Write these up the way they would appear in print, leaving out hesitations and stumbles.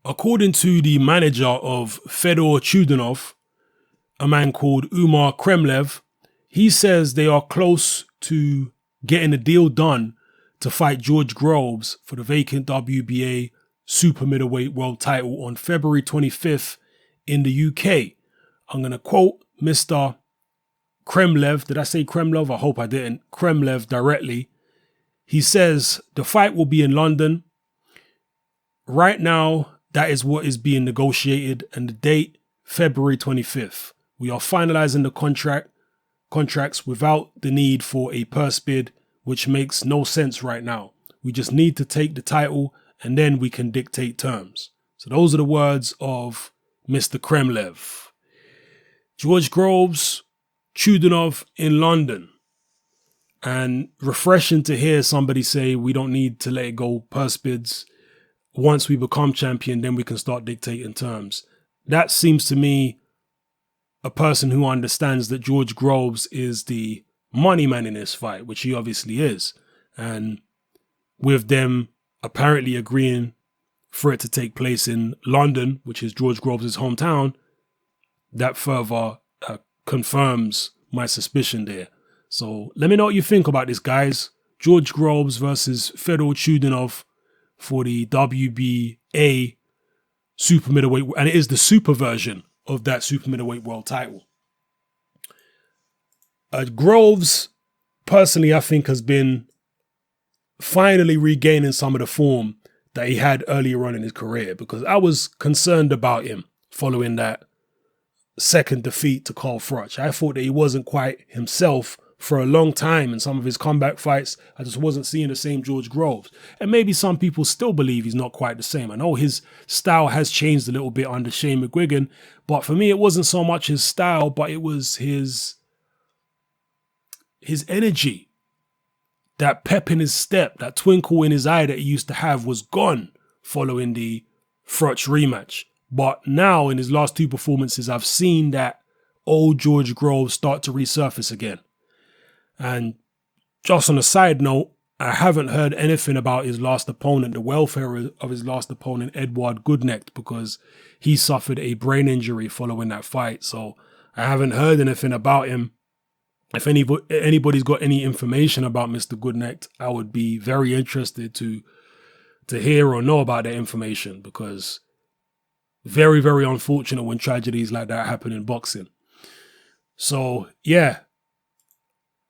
According to the manager of Fedor Chudinov, a man called Umar Kremlev, he says they are close to getting a deal done to fight George Groves for the vacant WBA super middleweight world title on February 25th in the UK. I'm going to quote Mr. Kremlev. Did I say Kremlev? I hope I didn't. Kremlev directly. He says the fight will be in London. Right now, that is what is being negotiated, and the date, February 25th. We are finalizing the contracts without the need for a purse bid, which makes no sense right now. We just need to take the title and then we can dictate terms. So those are the words of Mr. Kremlev. George Groves, Chudinov in London. And refreshing to hear somebody say we don't need to let it go purse bids. Once we become champion, then we can start dictating terms. That seems to me a person who understands that George Groves is the money man in this fight, which he obviously is. And with them apparently agreeing for it to take place in London, which is George Groves' hometown, that further confirms my suspicion there. So let me know what you think about this, guys. George Groves versus Fedor Chudinov for the WBA super middleweight, and it is the super version of that super middleweight world title. Groves, personally, I think has been finally regaining some of the form that he had earlier on in his career, because I was concerned about him following that second defeat to Carl Froch. I thought that he wasn't quite himself for a long time in some of his comeback fights. I just wasn't seeing the same George Groves. And maybe some people still believe he's not quite the same. I know his style has changed a little bit under Shane McGuigan, but for me, it wasn't so much his style, but it was his energy. That pep in his step, that twinkle in his eye that he used to have was gone following the Froch rematch. But now in his last two performances, I've seen that old George Groves start to resurface again. And just on a side note, I haven't heard anything about his last opponent, the welfare of his last opponent, Edward Goodnecht, because he suffered a brain injury following that fight. So I haven't heard anything about him. If anybody's got any information about Mr. Goodnecht, I would be very interested to hear or know about that information, because very, very unfortunate when tragedies like that happen in boxing. So, yeah.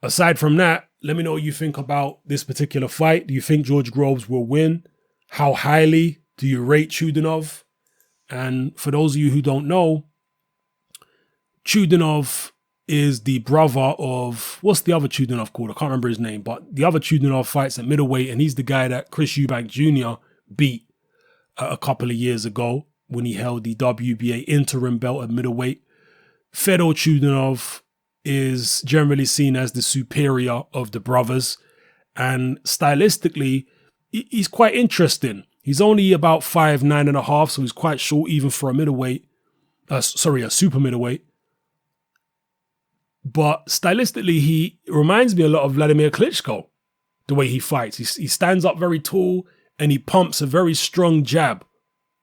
Aside from that, let me know what you think about this particular fight. Do you think George Groves will win? How highly do you rate Chudinov? And for those of you who don't know, Chudinov is the brother of, what's the other Chudinov called? I can't remember his name, but the other Chudinov fights at middleweight, and he's the guy that Chris Eubank Jr. beat a couple of years ago when he held the WBA interim belt at middleweight. Fedor Chudinov is generally seen as the superior of the brothers, and stylistically, he's quite interesting. He's only about 5'9.5", so he's quite short even for a middleweight. A super middleweight. But stylistically, he reminds me a lot of Vladimir Klitschko, the way he fights. He stands up very tall and he pumps a very strong jab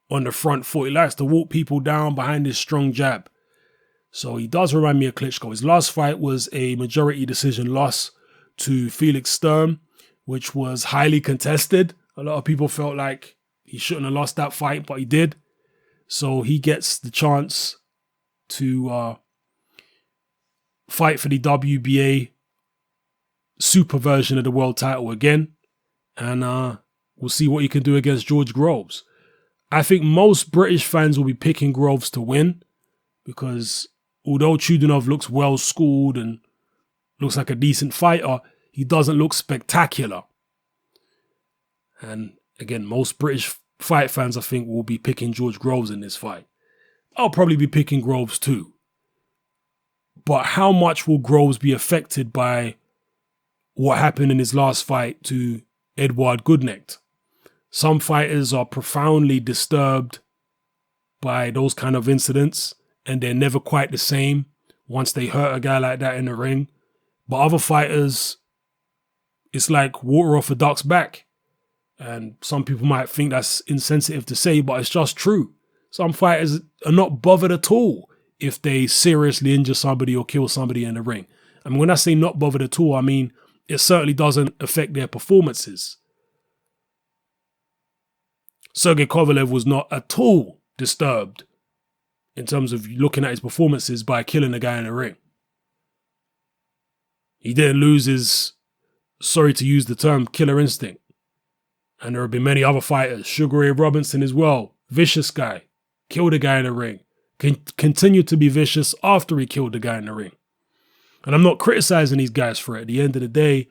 on the front foot. He likes to walk people down behind his strong jab. So he does remind me of Klitschko. His last fight was a majority decision loss to Felix Sturm, which was highly contested. A lot of people felt like he shouldn't have lost that fight, but he did. So he gets the chance to fight for the WBA super version of the world title again. And we'll see what he can do against George Groves. I think most British fans will be picking Groves to win, because although Chudinov looks well schooled and looks like a decent fighter, he doesn't look spectacular. And again, most British fight fans, I think, will be picking George Groves in this fight. I'll probably be picking Groves too. But how much will Groves be affected by what happened in his last fight to Edward Goodnecht? Some fighters are profoundly disturbed by those kind of incidents, and they're never quite the same once they hurt a guy like that in the ring. But other fighters, it's like water off a duck's back. And some people might think that's insensitive to say, but it's just true. Some fighters are not bothered at all if they seriously injure somebody or kill somebody in the ring. And when I say not bothered at all, I mean it certainly doesn't affect their performances. Sergey Kovalev was not at all disturbed in terms of looking at his performances by killing a guy in the ring. He didn't lose his, sorry to use the term, killer instinct. And there have been many other fighters, Sugar Ray Robinson as well, vicious guy, killed a guy in the ring, continued to be vicious after he killed the guy in the ring. And I'm not criticizing these guys for it. At the end of the day,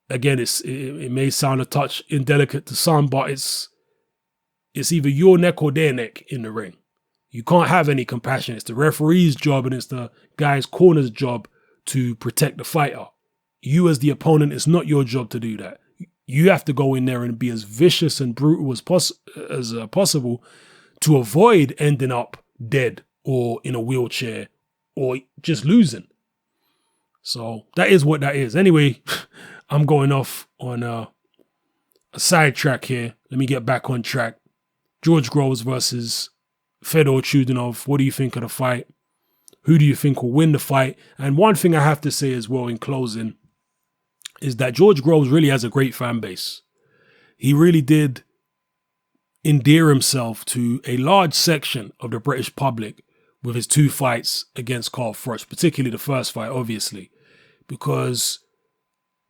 again, it may sound a touch indelicate to some, but it's either your neck or their neck in the ring. You can't have any compassion. It's the referee's job and it's the guy's corner's job to protect the fighter. You as the opponent, it's not your job to do that. You have to go in there and be as vicious and brutal as possible to avoid ending up dead or in a wheelchair or just losing. So that is what that is. Anyway, I'm going off on a sidetrack here. Let me get back on track. George Groves versus Fedor Chudinov. What do you think of the fight? Who do you think will win the fight? And one thing I have to say as well in closing is that George Groves really has a great fan base. He really did endear himself to a large section of the British public with his 2 fights against Carl Froch, particularly the first fight, obviously, because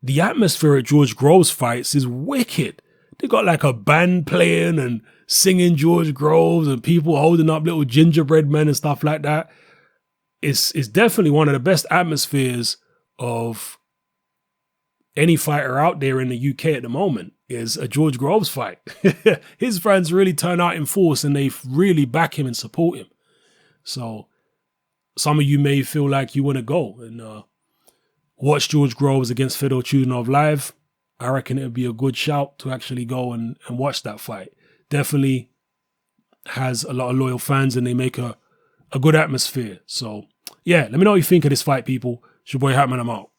the atmosphere at George Groves fights is wicked. They got like a band playing and singing George Groves and people holding up little gingerbread men and stuff like that. It's definitely one of the best atmospheres of any fighter out there in the UK at the moment is a George Groves fight. His fans really turn out in force and they really back him and support him. So some of you may feel like you want to go and watch George Groves against Fedor Chudinov live. I reckon it would be a good shout to actually go and watch that fight. Definitely has a lot of loyal fans and they make a good atmosphere. So yeah, let me know what you think of this fight, people. It's your boy Hatman, I'm out.